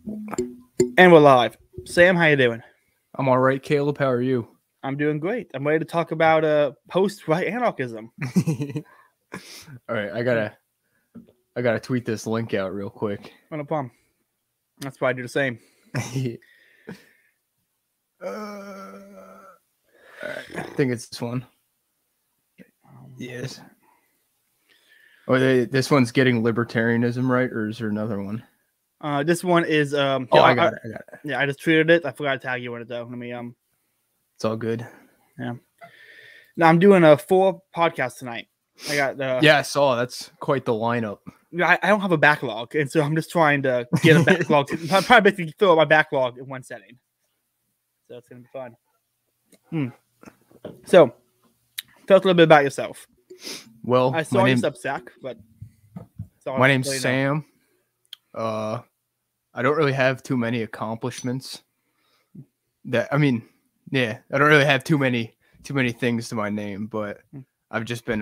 And we're live. Sam, how you doing? I'm all right, Caleb. How are you? I'm doing great. I'm ready to talk about post-right anarchism. All right, I gotta tweet this link out real quick. No problem. That's why I do the same. All right, I think it's this one. Yes. Oh, this one's getting libertarianism right, or is there another one? This one is I got it. Yeah, I just tweeted it. I forgot to tag you in it though. Let me It's all good. Yeah. Now I'm doing 4 podcasts tonight. I got yeah, I saw. That's quite the lineup. I don't have a backlog, and so I'm just trying to get a backlog. I'm probably basically fill up my backlog in one setting. So it's gonna be fun. So, tell us a little bit about yourself. Well, I saw your Substack, but my name's Sam. I don't really have too many accomplishments. I don't really have too many things to my name, but I've just been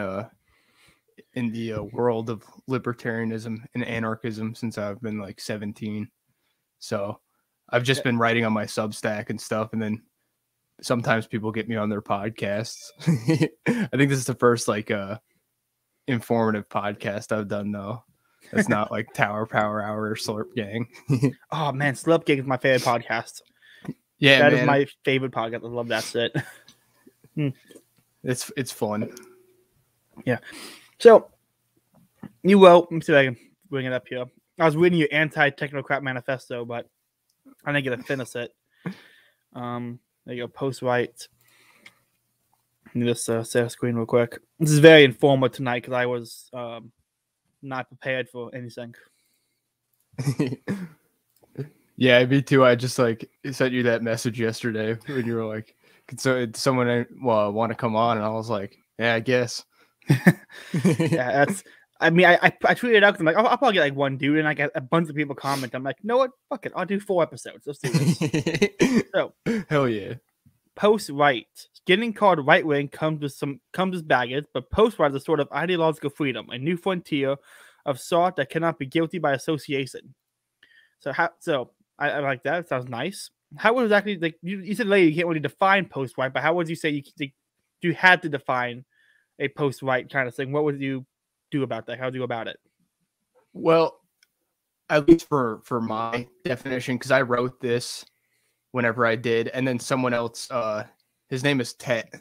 in the world of libertarianism and anarchism since I've been like 17. So I've just been writing on my Substack and stuff, and then sometimes people get me on their podcasts. I think this is the first informative podcast I've done though. That's not like Tower Power Hour or Slurp Gang. Oh man, Slurp Gang is my favorite podcast. Yeah, that is my favorite podcast. I love that shit. It's fun. Yeah. So you let me see if I can bring it up here. I was reading your anti-technocrat manifesto, but I didn't get to finish it. There you go, post-right. Let me just set a screen real quick. This is very informative tonight because I was not prepared for anything. Yeah, me too. I just sent you that message yesterday when you were like, "Could someone want to come on?" And I was like, "Yeah, I guess." Yeah, that's. I mean, I tweeted it out because I'm like, I'll probably get like one dude, and I get a bunch of people comment. I'm like, you know what? Fuck it, I'll do 4 episodes. Let's do this. So, hell yeah. Post-right, getting called right wing comes with baggage, but post-right is a sort of ideological freedom, a new frontier of sort that cannot be guilty by association. So I like that. It sounds nice. How would exactly like you said later you can't really define post-right, but how would you say you had to define a post-right kind of thing? What would you do about that? How would you go about it? Well, at least for my definition, because I wrote this whenever I did, and then someone else, his name is Tet.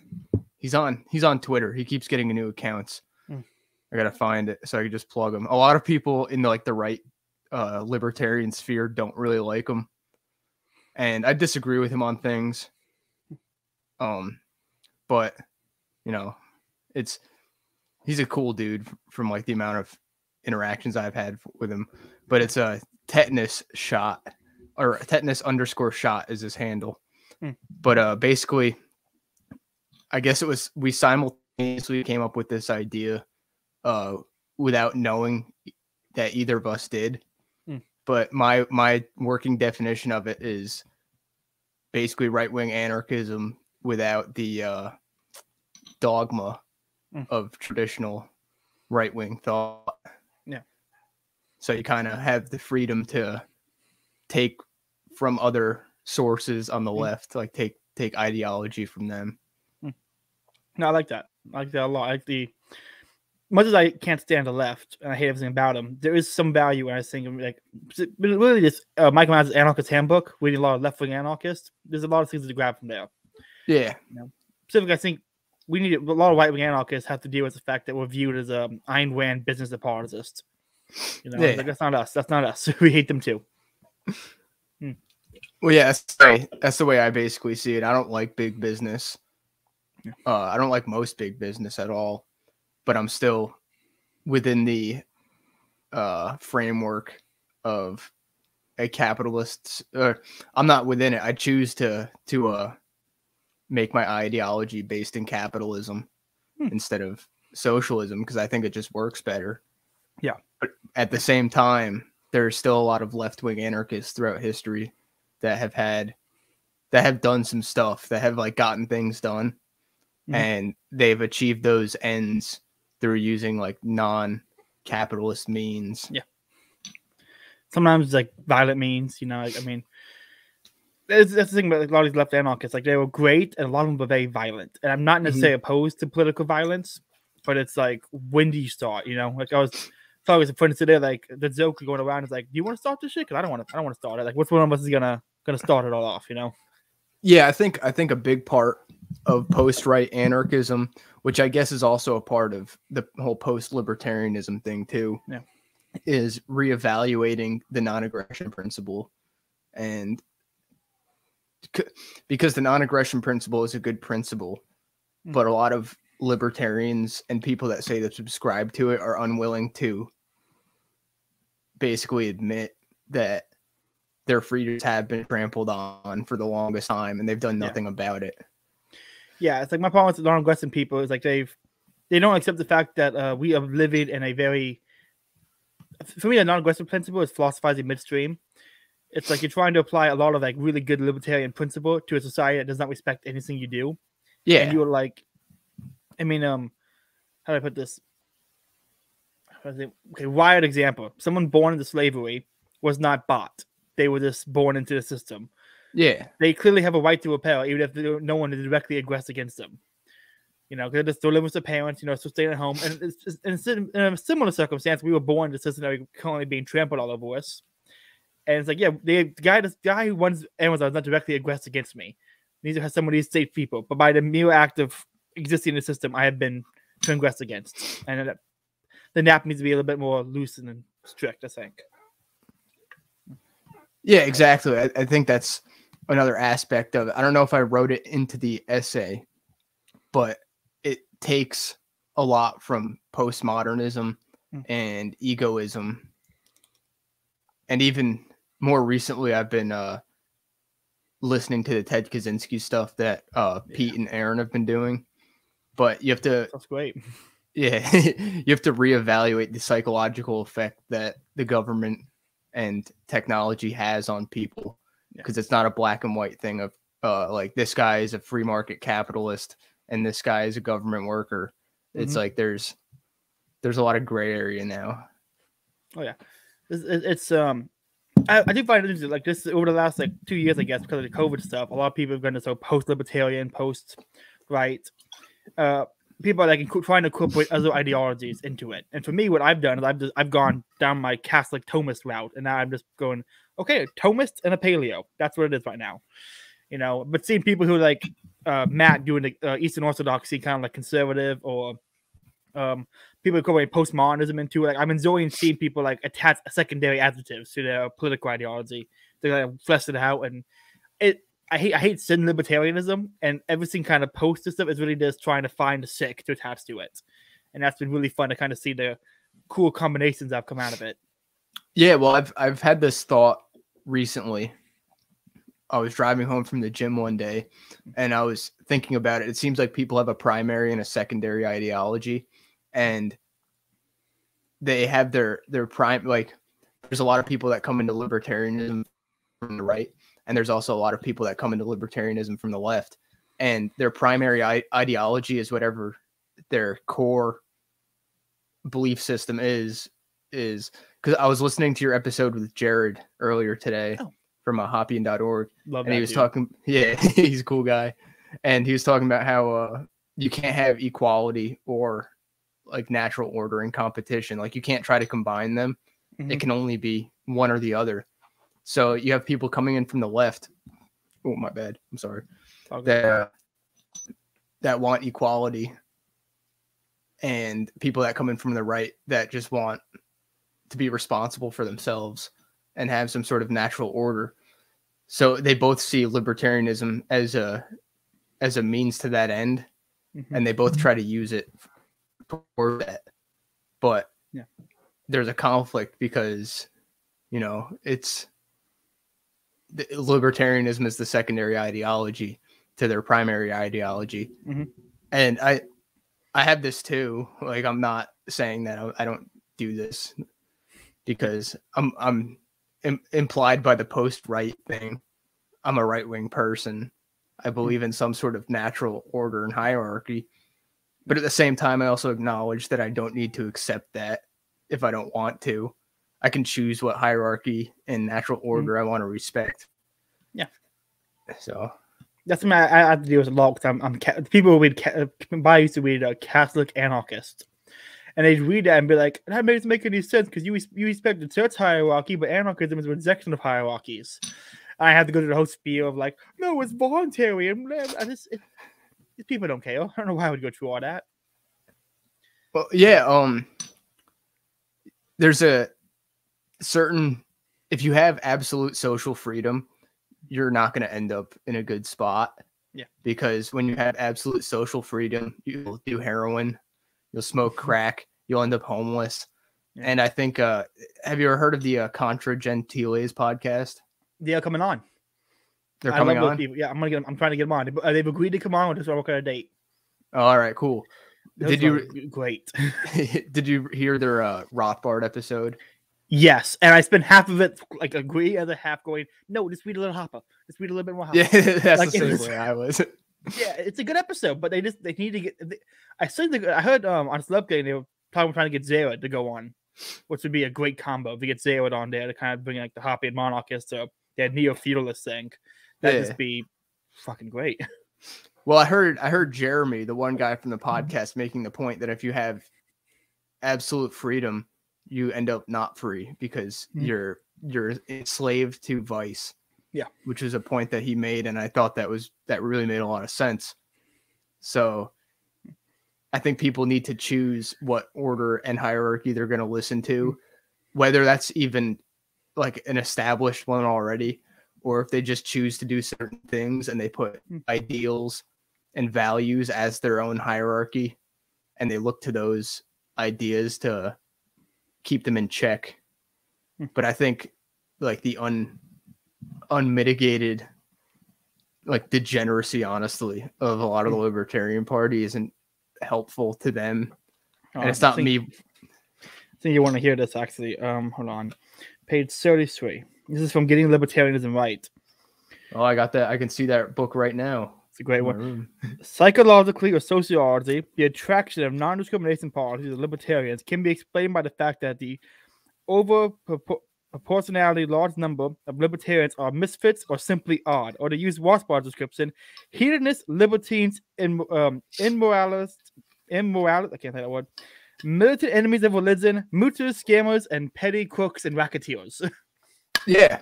He's on Twitter. He keeps getting new accounts. I gotta find it so I can just plug him. A lot of people in the right libertarian sphere don't really like him, and I disagree with him on things. But he's a cool dude from like the amount of interactions I've had with him. But it's a tetanus shot, or tetanus_shot is his handle. But basically, I guess we simultaneously came up with this idea without knowing that either of us did. But my working definition of it is basically right-wing anarchism without the dogma of traditional right-wing thought. Yeah. So you kind of have the freedom to take from other sources on the left, like take ideology from them. No, I like that. I like that a lot. I like much as I can't stand the left and I hate everything about them, there is some value when I think of like really this Michael Mann's Anarchist Handbook, reading a lot of left-wing anarchists. There's a lot of things to grab from there. Yeah. Specifically, I think we need a lot of right-wing anarchists have to deal with the fact that we're viewed as Ayn Rand business apologist. Like, that's not us. That's not us. We hate them too. Well, yeah, that's the way I basically see it. I don't like big business. I don't like most big business at all, but I'm still within the framework of a capitalist. I'm not within it. I choose to make my ideology based in capitalism instead of socialism because I think it just works better. Yeah. But at the same time, there's still a lot of left-wing anarchists throughout history that have done some stuff, that have like gotten things done, and they've achieved those ends through using like non-capitalist means. Yeah. sometimes like violent means, like, I mean, that's the thing about like, a lot of these left anarchists. Like, they were great, and a lot of them were very violent. And I'm not necessarily opposed to political violence, but it's like, when do you start? Like, I was talking to friends today, like the joke going around is like, do you want to start this shit? Because I don't want to start it. Like, which one of us is gonna start it all off? Yeah, I think a big part of post-right anarchism, which I guess is also a part of the whole post-libertarianism thing too, is reevaluating the non-aggression principle. And because the non-aggression principle is a good principle, but a lot of libertarians and people that say they subscribe to it are unwilling to basically admit that their freedoms have been trampled on for the longest time, and they've done nothing about it. Yeah, it's like my problem with non-aggression people is like they don't accept the fact that we are living in a very, for me, the non-aggression principle is philosophizing midstream. It's like you're trying to apply a lot of like really good libertarian principle to a society that does not respect anything you do. Yeah, and you're like, I mean, how do I put this? Okay, wild example. Someone born into slavery was not bought. They were just born into the system. Yeah. They clearly have a right to repel, even if no one is directly aggressed against them. Because they still live with their parents, still staying at home. And in a similar circumstance, we were born into a system that we're currently being trampled all over us. And it's like, yeah, the guy who runs Amazon is not directly aggressed against me. He needs to have some of these safe people. But by the mere act of existing in the system, I have been transgressed against. And the nap needs to be a little bit more loose and strict, I think. Yeah, exactly. I think that's another aspect of it. I don't know if I wrote it into the essay, but it takes a lot from postmodernism and egoism. And even more recently, I've been listening to the Ted Kaczynski stuff that Pete and Aaron have been doing. But you have to... That's great. Yeah, you have to reevaluate the psychological effect that the government and technology has on people, because it's not a black and white thing of like this guy is a free market capitalist and this guy is a government worker. It's like there's a lot of gray area now. Oh yeah, it's I do find it interesting, like this over the last like 2 years, I guess, because of the COVID stuff. A lot of people have gone to so post-libertarian, post-right. People are like trying to incorporate other ideologies into it. And for me, what I've done is I've gone down my Catholic Thomist route, and now I'm just going, okay, Thomist and a paleo. That's what it is right now, But seeing people who like Matt doing the Eastern Orthodoxy, kind of like conservative, or people incorporate postmodernism into it. Like, I'm enjoying seeing people like attach secondary adjectives to their political ideology. They like flesh it out, and I hate sin libertarianism, and everything kind of post stuff is really just trying to find a sick to attach to it. And that's been really fun to kind of see the cool combinations that have come out of it. Yeah, well, I've had this thought recently. I was driving home from the gym one day, and I was thinking about it. It seems like people have a primary and a secondary ideology, and they have their prime. Like, there's a lot of people that come into libertarianism from the right, and there's also a lot of people that come into libertarianism from the left, and their primary ideology is whatever their core belief system is because I was listening to your episode with Jared earlier today from Hopping.org, and he was talking. Yeah, he's a cool guy, and he was talking about how you can't have equality or like natural order in competition. Like, you can't try to combine them. It can only be one or the other. So you have people coming in from the left. Oh, my bad. I'm sorry. That want equality, and people that come in from the right that just want to be responsible for themselves and have some sort of natural order. So they both see libertarianism as a means to that end, and they both try to use it for that. But there's a conflict because, it's libertarianism is the secondary ideology to their primary ideology. And I have this too. Like, I'm not saying that I don't do this because I'm implied by the post-right thing. I'm a right-wing person. I believe in some sort of natural order and hierarchy. But at the same time, I also acknowledge that I don't need to accept that if I don't want to. I can choose what hierarchy and natural order I want to respect. Yeah. So that's something I have to deal with a lot because people read I used to read Catholic anarchist, and they'd read that and be like, that doesn't make any sense because you respect the church hierarchy, but anarchism is a rejection of hierarchies. And I had to go to the whole spiel of like, no, it's voluntary, and people don't care. I don't know why I would go through all that. Well, yeah, there's a certain, if you have absolute social freedom, you're not going to end up in a good spot. Yeah. Because when you have absolute social freedom, you'll do heroin, you'll smoke crack, you'll end up homeless. Yeah. And I think, have you ever heard of the Contra Gentiles podcast? They're coming on. They're coming on? Yeah, I'm trying to get them on. They've agreed to come on. We're just working on a date. Oh, all right, cool. Great. Did you hear their Rothbard episode? Yes, and I spent half of it like agree, other half going, no, just read a little Hopper. Just read a little bit more Hopper. Yeah, that's like, the same way I was. Yeah, it's a good episode, but they need to get. I heard on Slupgate they were probably trying to get Zara to go on, which would be a great combo if we get Zara on there to kind of bring like the Hoppy and monarchist to their neo-feudalist thing. That'd just be fucking great. Well, I heard Jeremy, the one guy from the podcast, making the point that if you have absolute freedom, you end up not free because you're enslaved to vice. Yeah. Which is a point that he made, and I thought that really made a lot of sense. So I think people need to choose what order and hierarchy they're going to listen to, whether that's even like an established one already, or if they just choose to do certain things and they put ideals and values as their own hierarchy, and they look to those ideas to keep them in check. But I think like the unmitigated like degeneracy, honestly, of a lot of the Libertarian Party isn't helpful to them. And it's not me. I think you want to hear this actually. Hold on. Page 33. This is from Getting Libertarianism Right. Oh, I got that. I can see that book right now. It's a great one. Psychologically or sociologically, the attraction of non-discrimination policies of libertarians can be explained by the fact that the proportionally large number of libertarians are misfits or simply odd, or to use Rothbard's description, hedonists, libertines, immoralists, I can't say that word, militant enemies of religion, mooters, scammers, and petty crooks and racketeers. Yeah.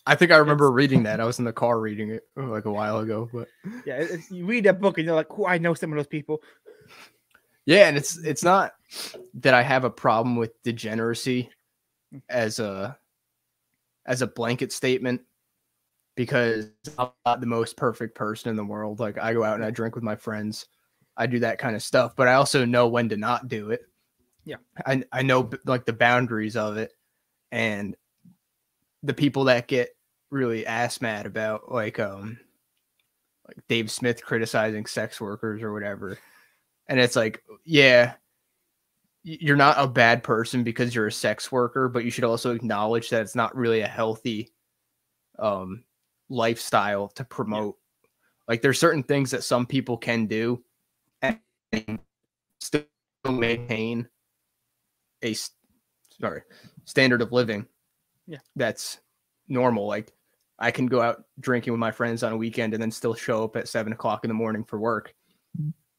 I think I remember reading that. I was in the car reading it like a while ago, but yeah, you read that book and you're like, I know some of those people. Yeah, and it's not that I have a problem with degeneracy as a blanket statement, because I'm not the most perfect person in the world. Like, I go out and I drink with my friends. I do that kind of stuff, but I also know when to not do it. Yeah. I know like the boundaries of it, and the people that get really ass mad about like Dave Smith criticizing sex workers or whatever. And it's like, yeah, you're not a bad person because you're a sex worker, but you should also acknowledge that it's not really a healthy lifestyle to promote. Yeah. Like, there's certain things that some people can do and still maintain a standard of living. Yeah, that's normal. Like, I can go out drinking with my friends on a weekend and then still show up at 7 o'clock in the morning for work.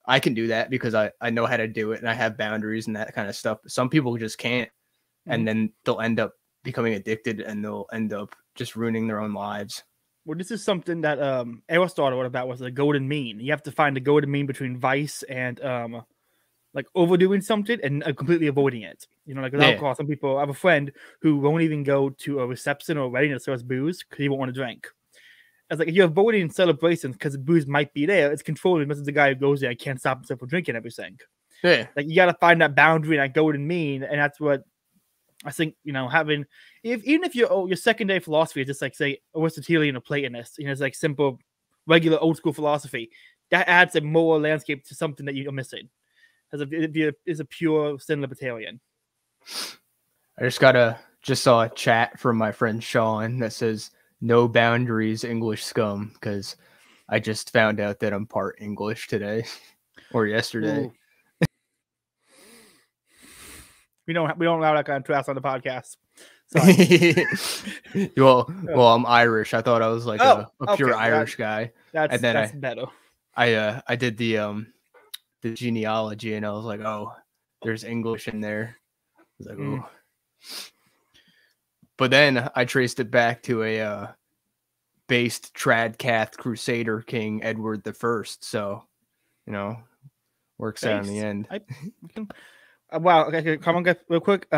I can do that because I know how to do it and I have boundaries and that kind of stuff. But some people just can't. And then they'll end up becoming addicted and they'll end up just ruining their own lives. Well, this is something that Aristotle wrote about, was the golden mean. You have to find the golden mean between vice and like overdoing something and completely avoiding it. You know, like with alcohol, some people, I have a friend who won't even go to a reception or a wedding that serves booze because he won't want to drink. It's like, if you're avoiding celebrations because booze might be there, it's controlling as much as the guy who goes there and can't stop himself from drinking everything. Yeah. Like, you got to find that boundary and that golden mean. And that's what I think, you know, having, even if your secondary philosophy is just like, say, Aristotelian or Platonist, you know, it's like simple, regular old school philosophy, that adds a moral landscape to something that you're missing. If you're a pure sin libertarian. I just saw a chat from my friend Sean that says, "No boundaries, English scum," because I just found out that I'm part English today or yesterday. We don't allow that kind of trash on the podcast. well, I'm Irish. I thought I was like a pure Irish guy. That's better. I did the genealogy, and I was like, oh, there's English in there. I was like, oh. But then I traced it back to a based Tradcath Crusader King Edward I. So, works out in the end. Wow. Okay, come on, guys, real quick.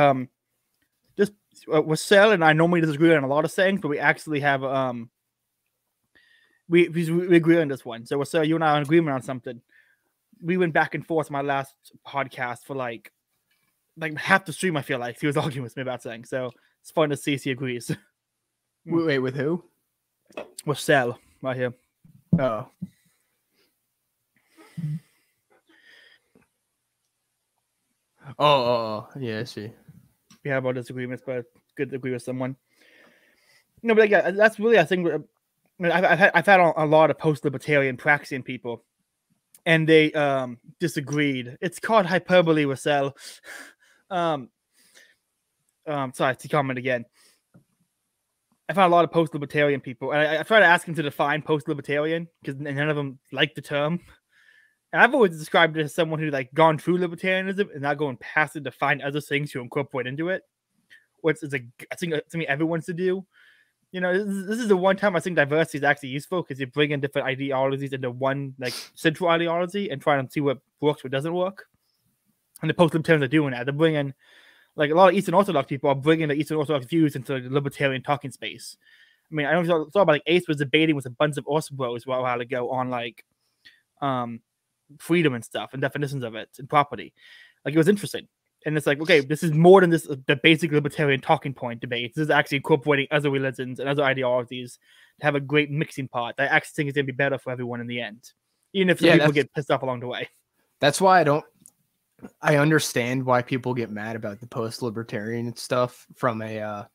Just with Sel and I normally disagree on a lot of things, but we actually have we agree on this one. So with Sel, you and I are in agreement on something. We went back and forth my last podcast for like half the stream. I feel like he was arguing with me about something. So it's fun to see if he agrees. Wait, with who? With Sel, right here. Oh, yeah, I see. We have our disagreements, but good to agree with someone. No, but yeah, that's really, I think, I've had a lot of post-libertarian Praxian people, and they disagreed. It's called hyperbole with Sel. Sorry to comment again. I found a lot of post-libertarian people, and I tried to ask them to define post-libertarian because none of them like the term. And I've always described it as someone who gone through libertarianism and not going past it to find other things to incorporate into it, which is I think something everyone's to do. This is the one time I think diversity is actually useful because you bring in different ideologies into one central ideology and try to see what works, what doesn't work. And the post-libertarians are doing that. They're bringing a lot of Eastern Orthodox people are bringing the Eastern Orthodox views into the libertarian talking space. I mean, I know saw about Ace was debating with a bunch of Orso bros a while ago on freedom and stuff and definitions of it and property. It was interesting. And it's okay, this is more than this the basic libertarian talking point debate. This is actually incorporating other religions and other ideologies to have a great mixing pot that I actually think is going to be better for everyone in the end. Even if some people get pissed off along the way. That's why I understand why people get mad about the post-libertarian stuff from a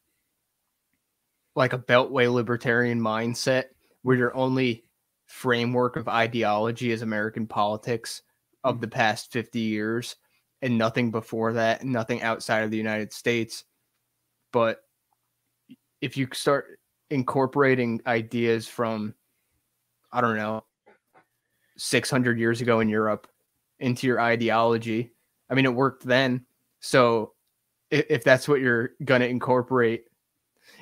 beltway libertarian mindset where your only framework of ideology is American politics of the past 50 years and nothing before that, nothing outside of the United States. But if you start incorporating ideas from, I don't know, 600 years ago in Europe into your ideology, I mean, it worked then. So if that's what you're going to incorporate,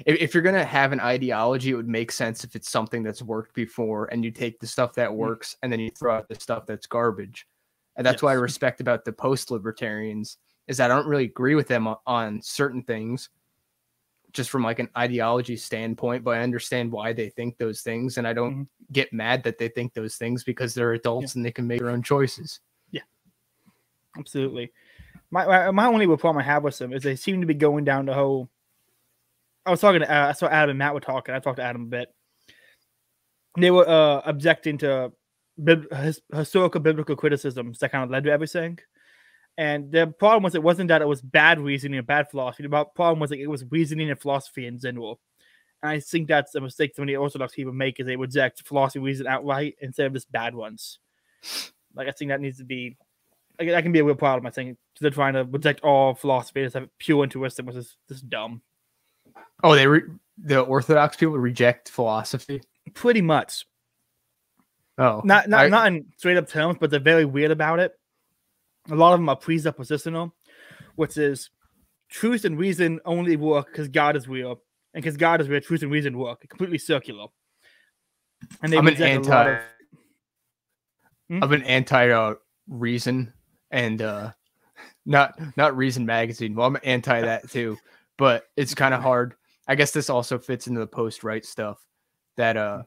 if you're going to have an ideology, it would make sense if it's something that's worked before and you take the stuff that works and then you throw out the stuff that's garbage. And that's what I respect about the post-libertarians is that I don't really agree with them on certain things just from an ideology standpoint, but I understand why they think those things. And I don't get mad that they think those things because they're adults and they can make their own choices. Yeah, absolutely. My only problem I have with them is they seem to be going down the whole. I was talking to I saw Adam and Matt were talking. I talked to Adam a bit. They were objecting to historical biblical criticisms that kind of led to everything. And the problem was it wasn't that it was bad reasoning or bad philosophy. The problem was it was reasoning and philosophy in general. And I think that's a mistake some of the Orthodox people make is they reject philosophy reason outright instead of just bad ones. I think that needs to be that can be a real problem. I think they're trying to reject all philosophy and have pure intuition, which is just dumb. Oh, the Orthodox people reject philosophy? Pretty much. Oh. Not in straight up terms, but they're very weird about it. A lot of them are presuppositional, which is truth and reason only work because God is real. And because God is real, truth and reason work. It's completely circular. And they I'm an anti reason and not Reason magazine. Well, I'm anti that too. But it's kind of hard. I guess this also fits into the post-right stuff that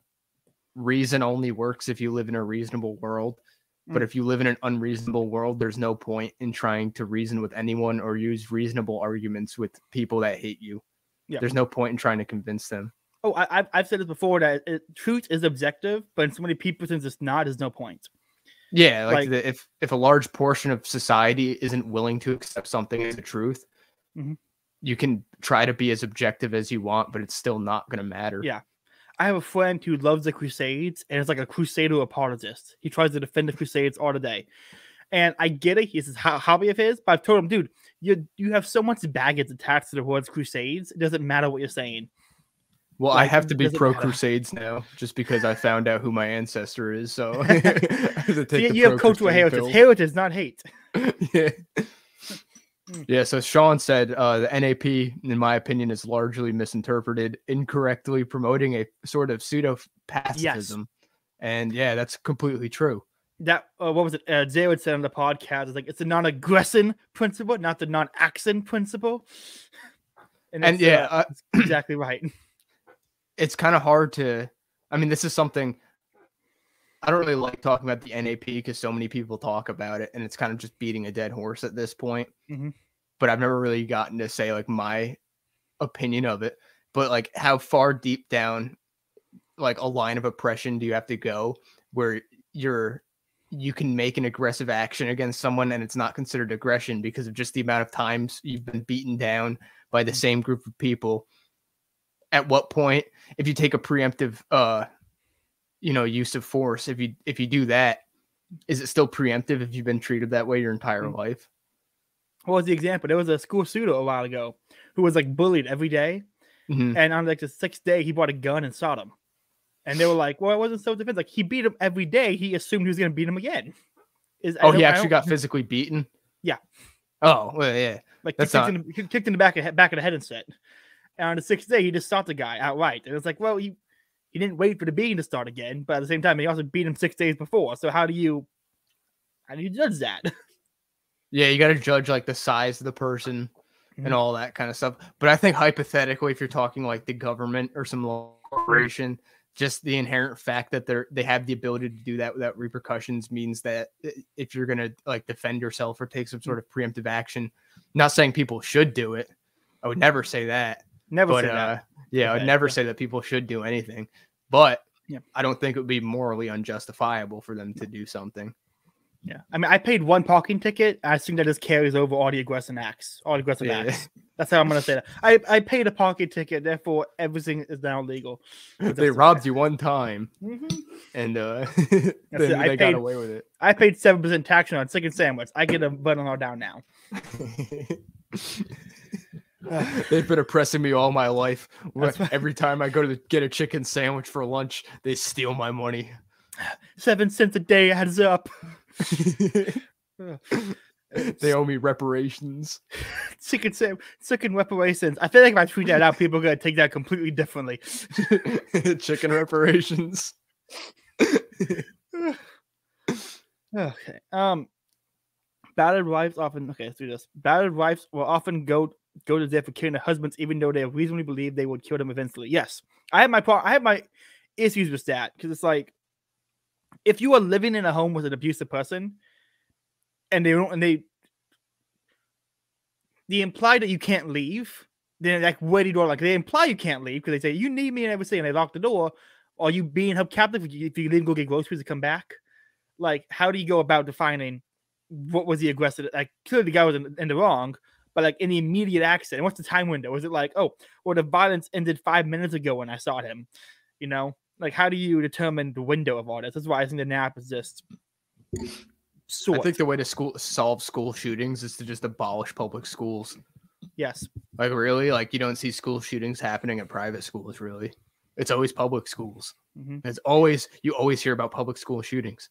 reason only works if you live in a reasonable world. But if you live in an unreasonable world, there's no point in trying to reason with anyone or use reasonable arguments with people that hate you. Yeah. There's no point in trying to convince them. Oh, I've said this before that truth is objective, but in so many people since it's not, there's no point. Yeah, if a large portion of society isn't willing to accept something as a truth, you can try to be as objective as you want, but it's still not going to matter. Yeah. I have a friend who loves the Crusades and is like a Crusader apologist. He tries to defend the Crusades all the day. And I get it. He's a hobby of his, but I've told him, dude, you have so much baggage attached to the words crusades. It doesn't matter what you're saying. Well, like, I have to be pro Crusades now, just because I found out who my ancestor is. So I have to take you have cultural heritage. Pill. Heritage, not hate. Yeah. Yeah. So Sean said the NAP, in my opinion, is largely misinterpreted, incorrectly promoting a sort of pseudo pacifism. Yes. And yeah, that's completely true. That what was it? Zayd said on the podcast, it's like it's the non-aggression principle, not the non-action principle. And yeah, it's exactly right. It's kind of hard to, I mean, this is something I don't really like talking about the NAP because so many people talk about it and it's kind of just beating a dead horse at this point. Mm-hmm. But I've never really gotten to say like my opinion of it. But like how far deep down like a line of oppression do you have to go where you can make an aggressive action against someone and it's not considered aggression because of just the amount of times you've been beaten down by the same group of people? At what point, if you take a preemptive, use of force, if you do that, is it still preemptive if you've been treated that way your entire life? What was the example? There was a school shooter a while ago who was like bullied every day. Mm-hmm. And on like the 6th day, he bought a gun and shot him. And they were like, well, it wasn't self-defense. Like he beat him every day. He assumed he was going to beat him again. He actually got physically beaten? Yeah. Oh, well, yeah. Like he kicked in the back of the head instead. And on the 6th day, he just shot the guy outright. And it's like, well, he didn't wait for the beating to start again, but at the same time, he also beat him 6 days before. So how do you judge that? Yeah, you got to judge like the size of the person and all that kind of stuff. But I think hypothetically, if you're talking like the government or some corporation, just the inherent fact that they have the ability to do that without repercussions means that if you're gonna like defend yourself or take some sort of preemptive action, not saying people should do it. I would never say that. Never say that. Yeah, I'd never say that people should do anything, but I don't think it would be morally unjustifiable for them to do something. Yeah, I mean, I paid one parking ticket. I assume that just carries over all the aggressive acts. Acts. That's how I'm gonna say that. I paid a parking ticket, therefore everything is now legal. They robbed you one time, and they got away with it. I paid 7% tax on a chicken sandwich. I get a button all down now. They've been oppressing me all my life. Every time I go to get a chicken sandwich for lunch, they steal my money. 7 cents a day adds up. They owe me reparations. Chicken reparations. I feel like if I tweet that out, people are gonna take that completely differently. Chicken reparations. Okay. Battered wives often. Okay, let's do this. Battered wives will often go to death for killing their husbands, even though they reasonably believe they would kill them eventually. Yes, I have my issues with that because it's like if you are living in a home with an abusive person, and they imply that you can't leave, then like where the door, like they imply you can't leave because they say you need me and everything, and they lock the door. Or you being held captive if you leave and go get groceries and come back. Like, how do you go about defining what was the aggressive? Like, clearly the guy was in the wrong, but like in the immediate accident, what's the time window? Was it like, oh, well, the violence ended 5 minutes ago when I saw him? You know, like how do you determine the window of all this? That's why I think the NAP is just. I think the way to solve school shootings is to just abolish public schools. Yes. Like really, like you don't see school shootings happening at private schools. Really, it's always public schools. It's always you always hear about public school shootings.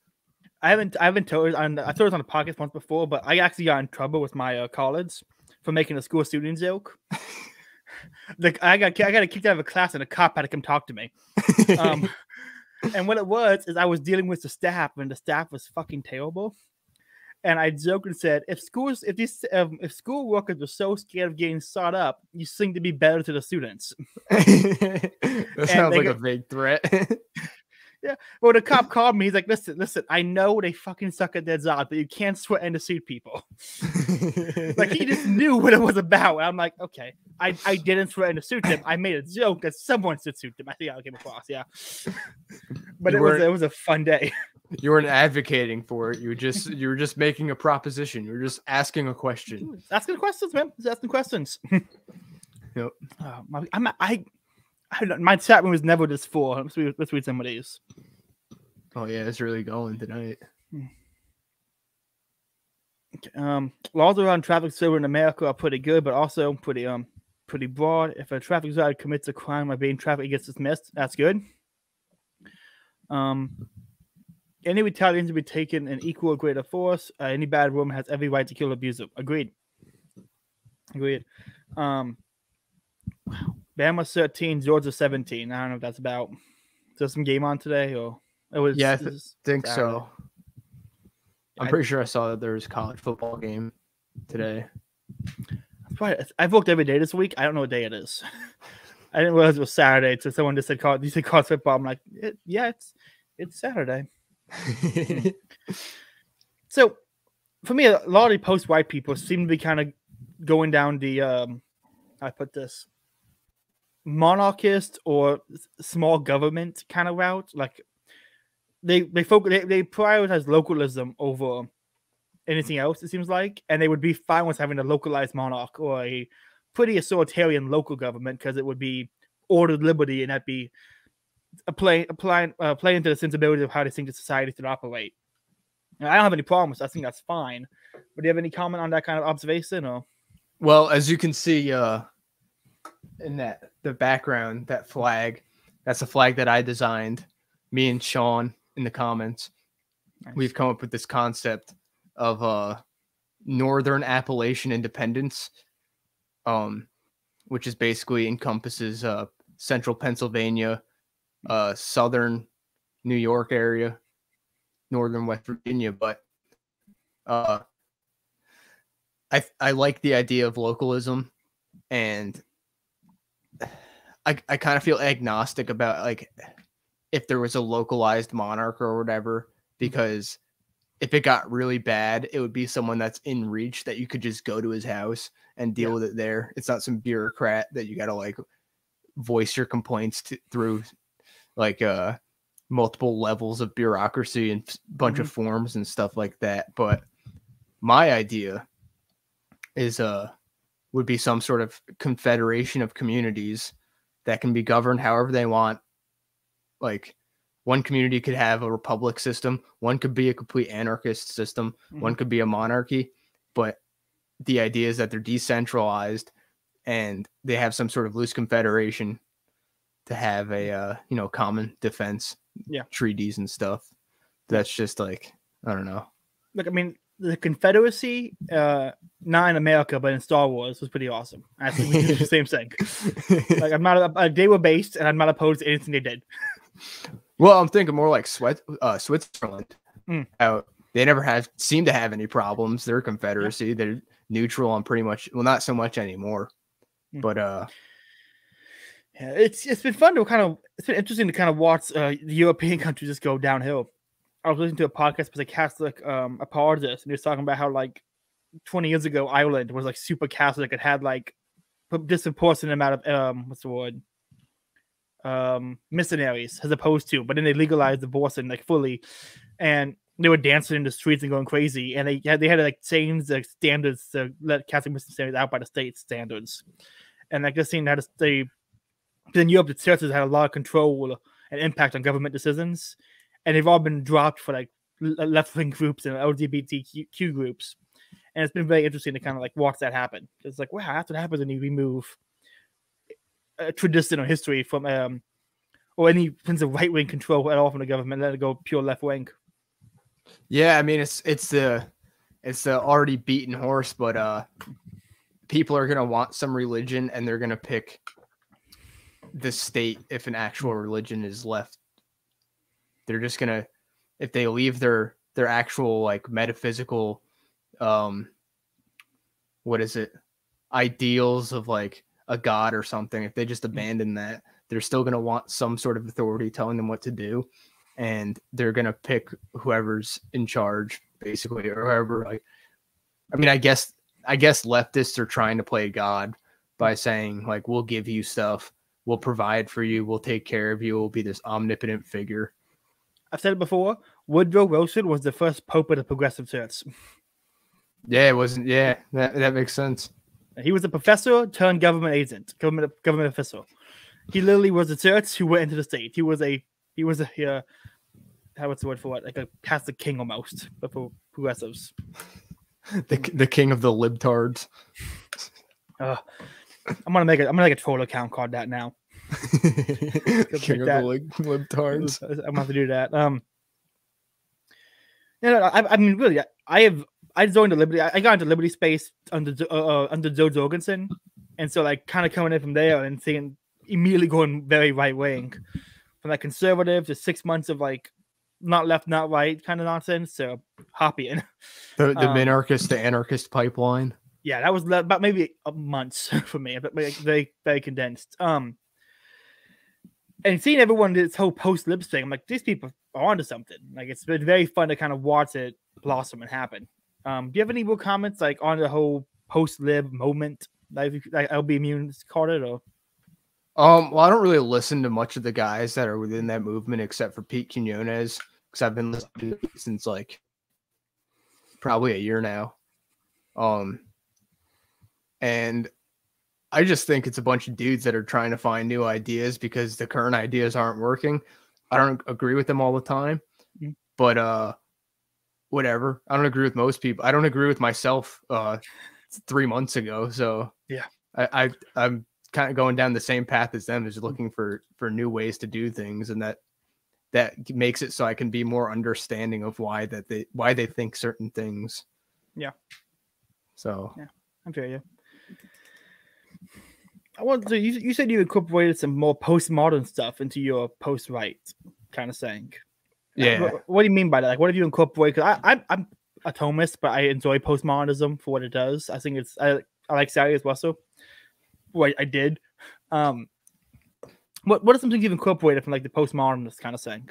I haven't told it on. I told it on the podcast once before, but I actually got in trouble with my college for making a school shooting joke. Like I got kicked out of a class and a cop had to come talk to me. And what it was is I was dealing with the staff and the staff was fucking terrible. And I joked and said, if school workers were so scared of getting shot up, you seem to be better to the students. That sounds like a vague threat. Yeah. Well, the cop called me. He's like, listen, I know they fucking suck at their job, but you can't sweat and shoot people. Like he just knew what it was about. And I'm like, okay, I didn't threaten to shoot them. I made a joke that someone should shoot them. I think I came across, yeah. But it was a fun day. You weren't advocating for it. You were just making a proposition. You were just asking a question. Asking questions, man. Just asking questions. Yep. My chat room was never this full. Let's read some of these. Oh yeah, it's really going tonight. Laws around traffic civil in America are pretty good, but also pretty broad. If a traffic rider commits a crime by being traffic, it gets dismissed. That's good. Any retaliation to be taken in equal or greater force. Any bad woman has every right to kill or abuse them. Agreed. Bama 13, Georgia 17. I don't know what that's about. Is there some game on today, or it was? Yeah, I think so. I'm pretty sure I saw that there was a college football game today. I've looked every day this week. I don't know what day it is. I didn't realize it was Saturday. So someone just said, "You said college football." I'm like, "Yeah, it's Saturday." So, for me, a lot of the post-white people seem to be kind of going down the I put this monarchist or small government kind of route. Like they prioritize localism over anything else, it seems like, and they would be fine with having a localized monarch or a pretty authoritarian local government because it would be ordered liberty and that'd be play into the sensibility of how they think the society should operate. Now, I don't have any problems. I think that's fine. But do you have any comment on that kind of observation? Or well, as you can see in the background, that flag, that's a flag that I designed. Me and Sean in the comments, nice. We've come up with this concept of Northern Appalachian independence, which is basically encompasses central Pennsylvania, southern New York area, northern West Virginia. But I like the idea of localism, and I kind of feel agnostic about like if there was a localized monarch or whatever, because if it got really bad, it would be someone that's in reach that you could just go to his house and deal with it there. It's not some bureaucrat that you got to like voice your complaints through like multiple levels of bureaucracy and bunch of forms and stuff like that. But my idea is would be some sort of confederation of communities that can be governed however they want. Like one community could have a republic system, one could be a complete anarchist system, one could be a monarchy, but the idea is that they're decentralized and they have some sort of loose confederation to have a common defense treaties and stuff. That's just like, I don't know. Look, I mean, the Confederacy, not in America, but in Star Wars, was pretty awesome. I think we did the same thing. Like, they were based, and I'm not opposed to anything they did. Well, I'm thinking more like Switzerland. They never seem to have any problems. They're a confederacy. They're neutral on pretty much, well, not so much anymore. But it's been fun to it's been interesting to kind of watch the European countries just go downhill. I was listening to a podcast with a Catholic apologist, and he was talking about how like 20 years ago Ireland was like super Catholic. It had like disproportionate amount of missionaries as opposed to, but then they legalized abortion like fully, and they were dancing in the streets and going crazy, and they had to like change the standards to let Catholic missionaries out by the state standards, and like this scene had in Europe the churches had a lot of control and impact on government decisions. And they've all been dropped for like left-wing groups and LGBTQ groups. And it's been very interesting to kind of like watch that happen. It's like, wow, that's what happens when you remove a tradition or history from, or any sense of right-wing control at all from the government, let it go pure left-wing. Yeah, I mean, it's the already beaten horse, but people are going to want some religion and they're going to pick the state if an actual religion is left. They're just gonna, if they leave their actual like metaphysical, ideals of like a god or something, if they just abandon that, they're still gonna want some sort of authority telling them what to do, and they're gonna pick whoever's in charge, basically, or whoever. Like, I mean, I guess leftists are trying to play God by saying like, we'll give you stuff, we'll provide for you, we'll take care of you, we'll be this omnipotent figure. I've said it before, Woodrow Wilson was the first pope of the progressive church. Yeah, it wasn't. Yeah, that makes sense. He was a professor turned government agent, government official. He literally was a church who went into the state. He was a what's the word for what? Like a Catholic king almost, but for progressives. The king of the libtards. I'm gonna make a troll account called that now. King of the libtards. I'm gonna have to do that. I mean, really, I joined the Liberty. I got into Liberty Space under Joe Jorgensen, and so like kind of coming in from there and seeing immediately going very right wing, from like conservative to 6 months of like not left, not right kind of nonsense. So happy in the minarchist to anarchist pipeline. Yeah, that was about maybe months for me, but very very condensed. And seeing everyone do this whole post lib thing, I'm like, these people are onto something. Like, it's been very fun to kind of watch it blossom and happen. Do you have any more comments like on the whole post lib moment, like LB Immune called it, or? Well, I don't really listen to much of the guys that are within that movement except for Pete Quinones, because I've been listening to it since like probably a year now. And I just think it's a bunch of dudes that are trying to find new ideas because the current ideas aren't working. I don't agree with them all the time, but whatever. I don't agree with most people. I don't agree with myself 3 months ago. So yeah, I'm kind of going down the same path as them, is looking for new ways to do things, and that makes it so I can be more understanding of why they think certain things. Yeah. So yeah, I feel you. I want to. You said you incorporated some more postmodern stuff into your post-right kind of saying. Yeah. What do you mean by that? Like, what have you incorporated? Because I'm a Thomist, but I enjoy postmodernism for what it does. I think I like Sally as well. So, I did. What are some things you've incorporated from like the postmodernist kind of thing?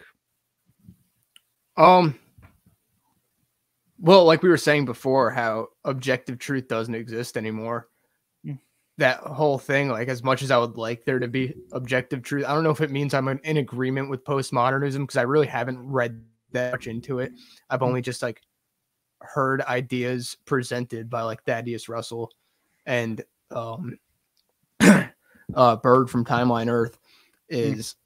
Well, like we were saying before, how objective truth doesn't exist anymore. That whole thing, like, as much as I would like there to be objective truth, I don't know if it means I'm in agreement with postmodernism, because I really haven't read that much into it. I've only just like heard ideas presented by like Thaddeus Russell and Bird from Timeline Earth. Is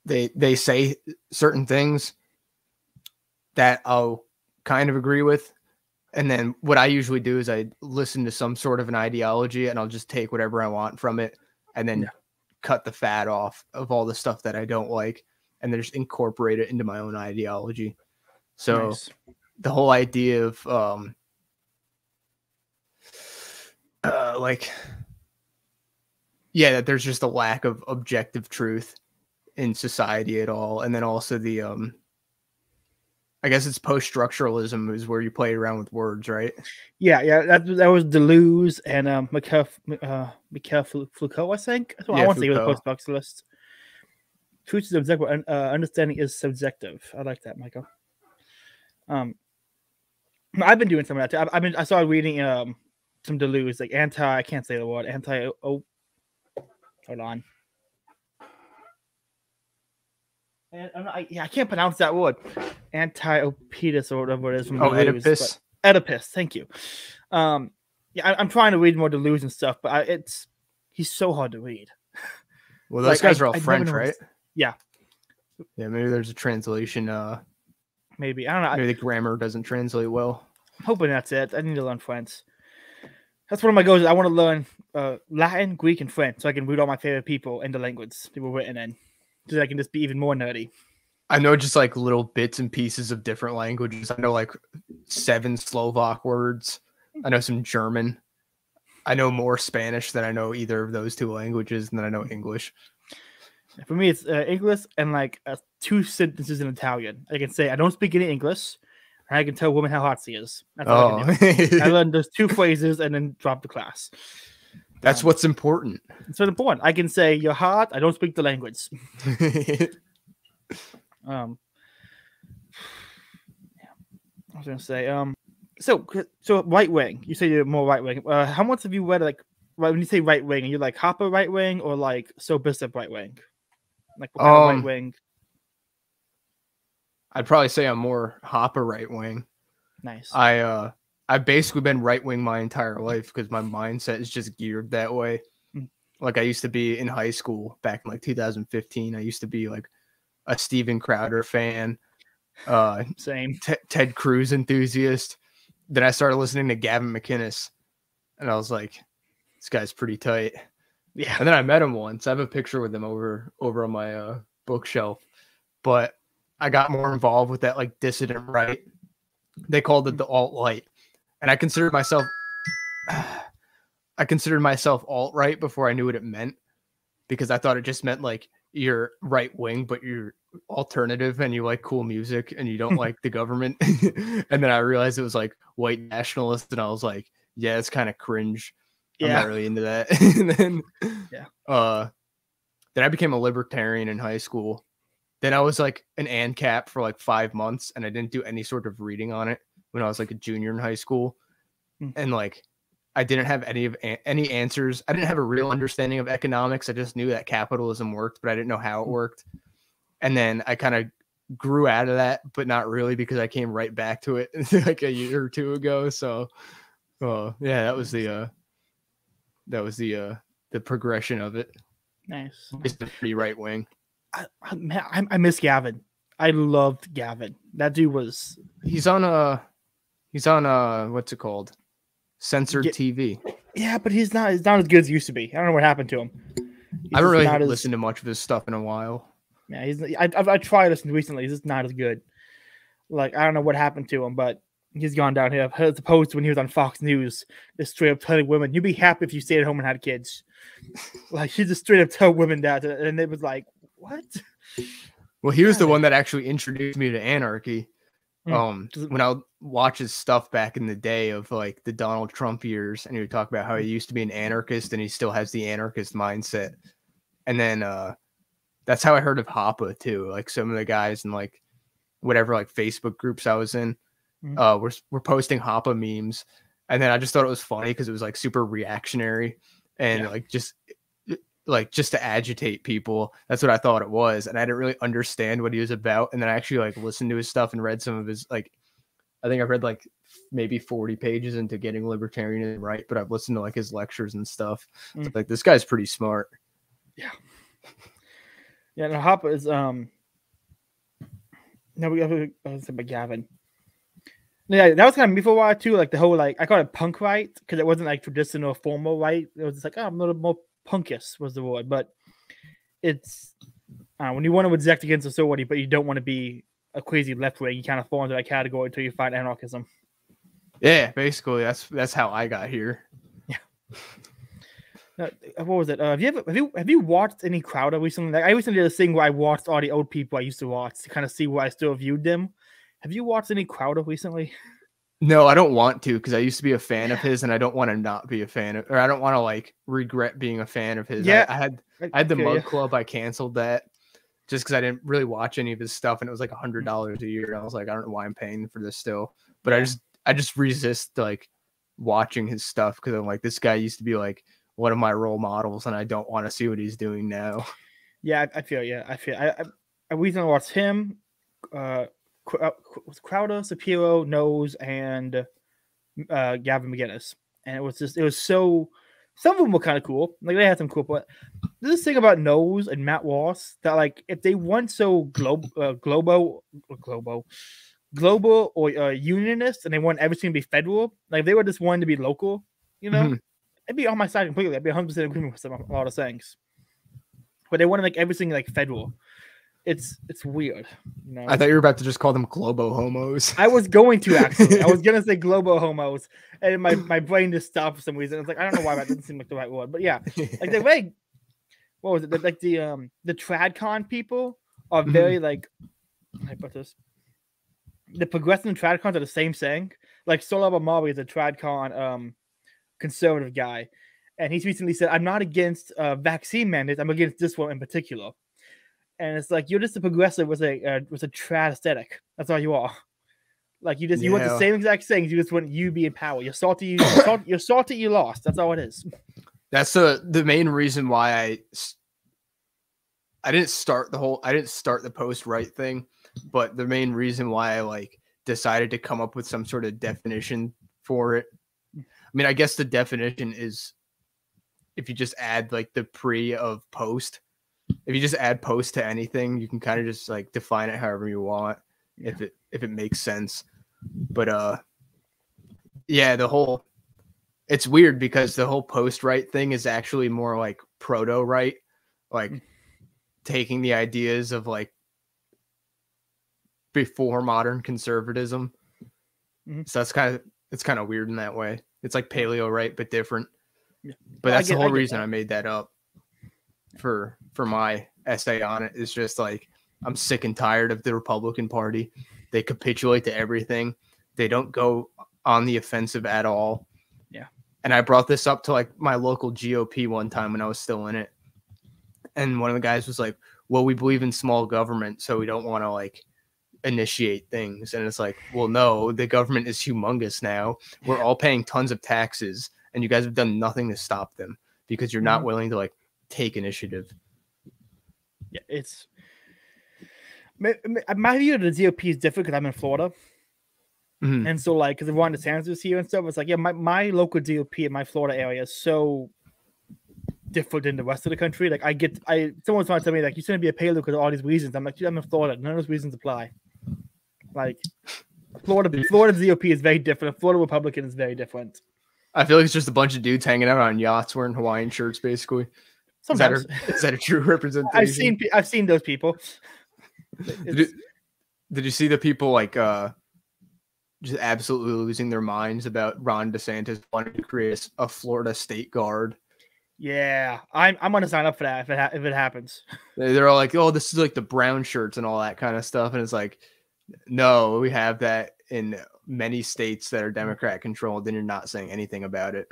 they say certain things that I'll kind of agree with. And then what I usually do is I listen to some sort of an ideology and I'll just take whatever I want from it and then cut the fat off of all the stuff that I don't like and then just incorporate it into my own ideology. So the whole idea of that there's just a lack of objective truth in society at all. And then also the I guess it's post-structuralism is where you play around with words, right? Yeah. That was Deleuze and Michael Foucault, I think. That's what I want to say with post-structuralist. Truth is objective, understanding is subjective. I like that, Michael. I've been doing some of that too. I started reading some Deleuze, like I can't say the word, hold on. And I can't pronounce that word. Anti-Oedipus or whatever it is from Deleuze. Oedipus. Oedipus, thank you. I'm trying to read more Deleuze and stuff, but he's so hard to read. Well, those guys are all French, right? Yeah. Yeah, maybe there's a translation. Maybe. I don't know. Maybe the grammar doesn't translate well. I'm hoping that's it. I need to learn French. That's one of my goals. I want to learn Latin, Greek, and French so I can read all my favorite people in the language they were written in. So I can just be even more nerdy. I know just like little bits and pieces of different languages. I know like 7 Slovak words. I know some German. I know more Spanish than I know either of those 2 languages, and then I know English. For me, it's English and like 2 sentences in Italian. I can say I don't speak any English, and I can tell a woman how hot she is. That's all I can do. I learned those 2 phrases and then drop the class. That's what's important. It's what's important. I can say you're hot. I don't speak the language. I was gonna say so right wing. You say you're more right wing. How much have you read like when you say right wing? Are you like Hopper right wing or like So Bishop right wing? Like what kind of right wing? I'd probably say I'm more Hopper right wing. Nice. I've basically been right wing my entire life because my mindset is just geared that way. Like I used to be in high school back in like 2015. I used to be like a Steven Crowder fan, same Ted Cruz enthusiast, then I started listening to Gavin McInnes, and I was like, this guy's pretty tight. Yeah. And then I met him once. I have a picture with him over on my bookshelf. But I got more involved with that like dissident right. They called it the alt-right. And I considered myself alt-right before I knew what it meant, because I thought it just meant like you're right wing, but you're alternative and you like cool music and you don't like the government. And then I realized it was like white nationalist, and I was like, yeah, it's kind of cringe. I'm not really into that. And then then I became a libertarian in high school. Then I was like an ANCAP for like 5 months, and I didn't do any sort of reading on it when I was like a junior in high school. And like I didn't have any answers. I didn't have a real understanding of economics. I just knew that capitalism worked, but I didn't know how it worked. And then I kind of grew out of that, but not really, because I came right back to it like a year or two ago. So yeah, that was the progression of it. Nice. It's pretty right wing. I miss Gavin. I loved Gavin. That dude was. He's on what's it called? Censored TV. Yeah, but he's not as good as he used to be. I don't know what happened to him. I haven't really listened to much of his stuff in a while. Yeah, I tried listening recently. He's just not as good. Like, I don't know what happened to him, but he's gone down here. As opposed to when he was on Fox News, just straight up telling women, "You'd be happy if you stayed at home and had kids." Like, he just straight up told women that, and it was like, what? Well, he was the one that actually introduced me to anarchy. When I would watch his stuff back in the day of like the Donald Trump years, and he would talk about how he used to be an anarchist and he still has the anarchist mindset. And then that's how I heard of Hoppe too. Like some of the guys in like whatever like Facebook groups I was in were posting Hoppe memes, and then I just thought it was funny because it was like super reactionary and just to agitate people. That's what I thought it was, and I didn't really understand what he was about. And then I actually like listened to his stuff and read some of his like, I think I've read like maybe 40 pages into getting libertarianism right, but I've listened to like his lectures and stuff. So, like, this guy's pretty smart. Yeah. Yeah, and Hoppe is no, we have about Gavin. Yeah, that was kind of me for a while too. Like the whole like I call it punk right because it wasn't like traditional formal right. It was just like, oh, I'm a little more punkish was the word, but it's when you want to exact against authority, but you don't want to be a crazy left wing, you kind of fall into that category until you find anarchism. Yeah, basically that's how I got here. Yeah. What was it? Have you watched any Crowder recently? Like, I recently did a thing where I watched all the old people I used to watch to kind of see where I still viewed them. Have you watched any Crowder recently? No, I don't want to, because I used to be a fan of his, and I don't want to not be a fan of, or I don't want to like regret being a fan of his. Yeah, I had the Mug Club. I canceled that just because I didn't really watch any of his stuff, and it was like $100 a year. And I was like, I don't know why I'm paying for this still, but I just resist like watching his stuff because I'm like, this guy used to be like one of my role models, and I don't want to see what he's doing now. Yeah, I feel. I recently watched him. Crowder, Shapiro, Nose, and Gavin McInnes, and it was so. Some of them were kind of cool, like they had some cool. But this thing about Nose and Matt Walsh that like if they weren't so global or unionist, and they want everything to be federal, like if they were just wanting to be local, you know, it'd be on my side completely. I'd be 100% agreement with them on a lot of things, but they want to make everything like federal. It's weird. You know? I thought you were about to just call them globo homos. I was going to actually. I was gonna say globo homos, and my brain just stopped for some reason. It's like I don't know why that doesn't seem like the right word, but yeah, like they're very. What was it? Like the TradCon people are very like. How about this? The progressive and TradCons are the same thing. Like Solar Amari is a TradCon conservative guy, and he's recently said, "I'm not against vaccine mandates. I'm against this one in particular." And it's like you're just a progressive with a trad aesthetic. That's all you are. Like you want the same exact things. You just want you be in power. You're salty. You're salty. You lost. That's all it is. That's the main reason why I didn't start the post right thing, but the main reason why I like decided to come up with some sort of definition for it. I mean, I guess the definition is if you just add like the pre of post. If you just add post to anything, you can kind of just like define it however you want, if it makes sense. But Yeah, it's weird because the whole post-right thing is actually more like proto-right, like taking the ideas of like before modern conservatism. So it's kind of weird in that way. It's like paleo-right but different. Yeah. But that's the whole reason I made that up for my essay on it. Is just like I'm sick and tired of the Republican Party. They capitulate to everything. They don't go on the offensive at all. Yeah. And I brought this up to like my local GOP one time when I was still in it. And one of the guys was like, well, we believe in small government, so we don't want to like initiate things. And it's like, well, no, the government is humongous now. We're all paying tons of taxes, and you guys have done nothing to stop them because you're not willing to like take initiative. Yeah, it's my view of the GOP is different because I'm in Florida. And so, like, because Ron DeSantis is here and stuff, it's like, yeah, my local GOP in my Florida area is so different than the rest of the country. Like, someone's trying to tell me, like, you shouldn't be a paleo because of all these reasons. I'm like, dude, I'm in Florida. None of those reasons apply. Like, Florida GOP is very different. Florida Republican is very different. I feel like it's just a bunch of dudes hanging out on yachts wearing Hawaiian shirts, basically. Sometimes. Is that a true representation? I've seen those people. Did you see the people like just absolutely losing their minds about Ron DeSantis wanting to create a Florida state guard? Yeah, I'm gonna sign up for that if it happens. They're all like, oh, this is like the brown shirts and all that kind of stuff, and it's like, no, we have that in many states that are Democrat controlled, and you're not saying anything about it.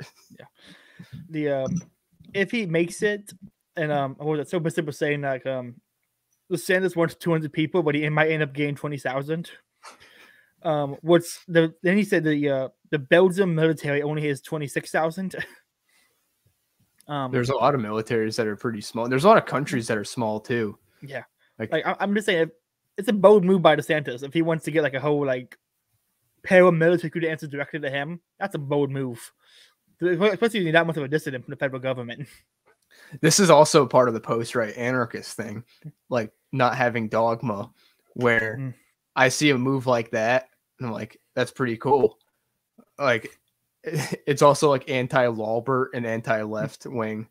Yeah, if he makes it, and what was it? So Mr. was saying like DeSantis wants 200 people, but he might end up getting 20,000. Then he said the Belgium military only has 26,000. There's a lot of militaries that are pretty small. There's a lot of countries that are small too. Yeah, like I'm just saying, it's a bold move by DeSantis if he wants to get like a whole like paramilitary crew to answer directly to him. That's a bold move, especially when you're that much of a dissident from the federal government. This is also part of the post-right anarchist thing, like not having dogma, where I see a move like that and I'm like, that's pretty cool. Like, it's also like anti-Lawbert and anti-left wing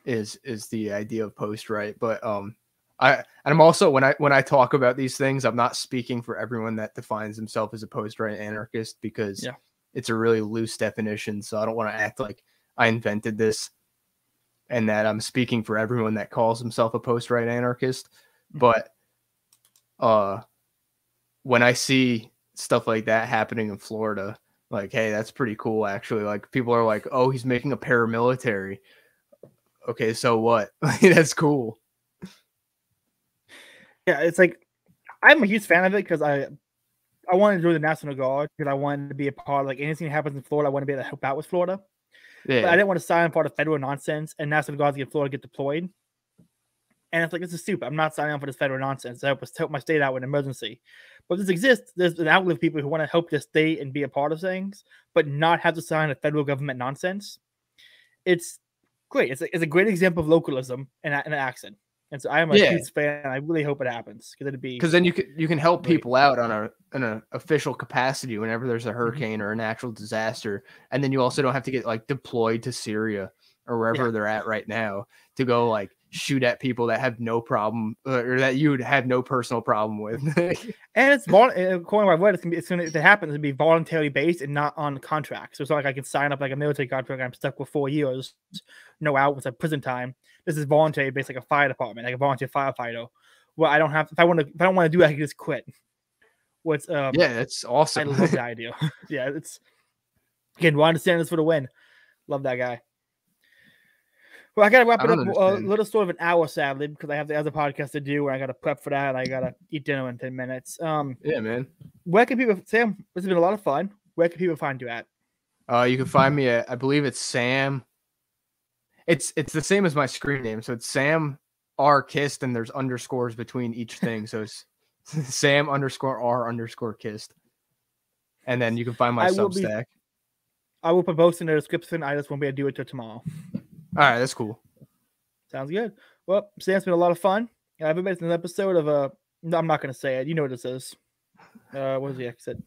is the idea of post-right. But I'm also when I talk about these things, I'm not speaking for everyone that defines himself as a post-right anarchist because it's a really loose definition. So I don't want to act like I invented this and that I'm speaking for everyone that calls himself a post-right anarchist. But when I see stuff like that happening in Florida, like, hey, that's pretty cool, actually. Like, people are like, oh, he's making a paramilitary. Okay, so what? That's cool. Yeah, it's like, I'm a huge fan of it because I wanted to join the National Guard because I wanted to be a part of, like, anything that happens in Florida, I want to be able to help out with Florida. Yeah. But I didn't want to sign for the federal nonsense and National Guards get Florida get deployed. And it's like, this is stupid. I'm not signing up for this federal nonsense. I help my state out with an emergency. But this exists. There's an outlet of people who want to help the state and be a part of things, but not have to sign a federal government nonsense. It's great. It's a great example of localism and an accent. And so I am a huge fan. I really hope it happens because then you can help people out on an official capacity whenever there's a hurricane or a natural disaster, and then you also don't have to get like deployed to Syria or wherever they're at right now to go like shoot at people that have no problem or that you would have no personal problem with. And it's according to what I've read, if it happens, it'd be voluntarily based and not on contract. So it's not like I can sign up like a military contract. I'm stuck with 4 years, no out with like prison time. This is voluntary based, like a fire department, like a volunteer firefighter. Well, I don't have if I don't want to do it, I can just quit. That's awesome. I love the idea. Yeah, it's again, Ron DeSantis for the win. Love that guy. Well, I gotta wrap it up a little sort of an hour, sadly, because I have the other podcast to do, and I gotta prep for that. I gotta eat dinner in 10 minutes. Yeah, man. Where can people, Sam? This has been a lot of fun. Where can people find you at? You can find me at, I believe it's Sam. It's the same as my screen name, so it's Sam R Kist, and there's underscores between each thing, so it's Sam underscore R underscore Kist, and then you can find my Substack. I will post in the description. I just won't be able to do it till tomorrow. All right, that's cool. Sounds good. Well, Sam, it's been a lot of fun. I've been making an episode of no, I'm not going to say it. You know what this is. What was the exit?